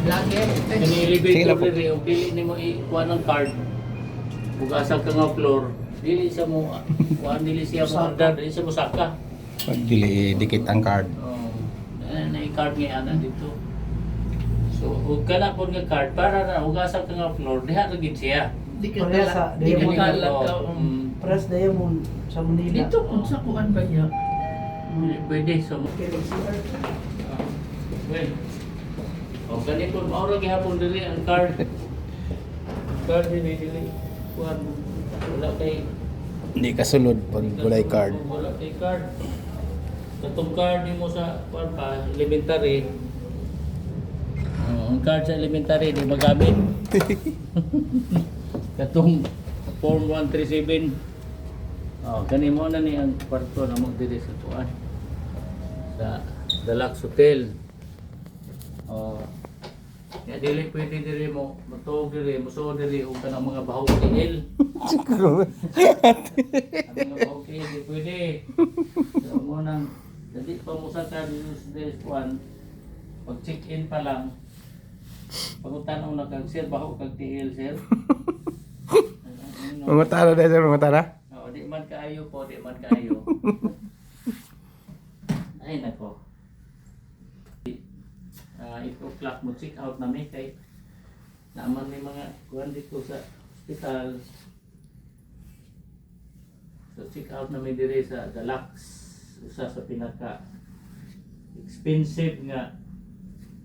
lagi. Sige Ini-elevator lang po. diri og dili nimo ikuha ng card. Ug asa ka nga floor, dili siya mo dili siya mo order, dili siya mo saka. Pag dili dikit ang card. Oh, na i-card nga ana dito. So, ug kana pod nga card para na ug asa ka nga floor, diha ra gid siya. Di ka Parehas sa di ka Diamond. kalakaw. Press Diamond sa Manila. Dito kung sa kuan ba niya? Pwede sa mo. Okay, CR. Well, o ganito, maura gihapon dili ang card. Card dili. Kuan wala kay Hindi kasulod pag walay card. Wala kay card. Katong card mo sa kuan pa elementary. Ang card sa elementary di magamit. Katong form 137. Kani mo na ni ang kwarto na magdiri sa kuan. Sa Deluxe Hotel. Ya dili pwede diri mo matog diri muso diri og kanang mga bahaw tiil. Ang mga bahaw tiil di pwede. So mo nang dili pa mo sa diri kuan pag check in pa lang pagutanaw na kag sir bahaw kag tiil sir. Mga tara na sir, mga tara. Di man kaayo po, di man kaayo. Ay nako. 8 o'clock mo check out namin kay naman may mga kuhan dito sa hospital. So check out namin dire sa Deluxe, usa sa pinaka expensive nga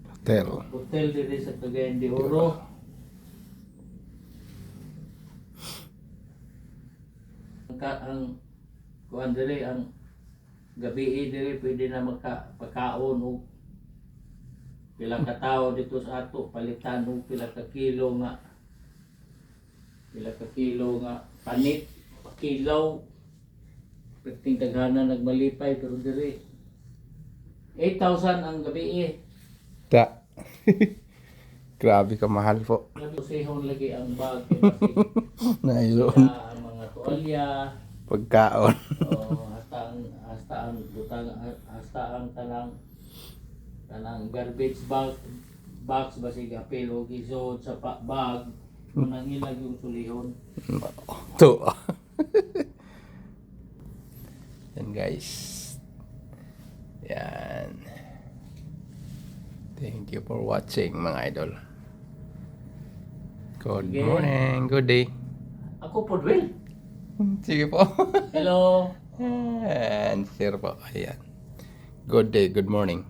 Hotel. hotel dire sa Cagayan de Oro. Ang kuhan dire ang gabi dire pwede na magpakaon o pilang ka tao dito sa ato palitan og pila ka kilo nga panit kilaw perting daghana nagmalipay pero diri 8,000 ang gabi Ta. Grabe ka mahal po. Nagusihon lagi ang bag Naiyon. ang mga tuwalya Pagkaon. hasta ang butang hasta ang kanang garbage box basig apil o gisod sa bag nang ilag yung sulihon. To. Yan guys. Yan. Thank you for watching mga idol. Good Sige. morning, good day. Ako Podwell. Sige po. Hello. And sir po. Ayan. Good day, good morning.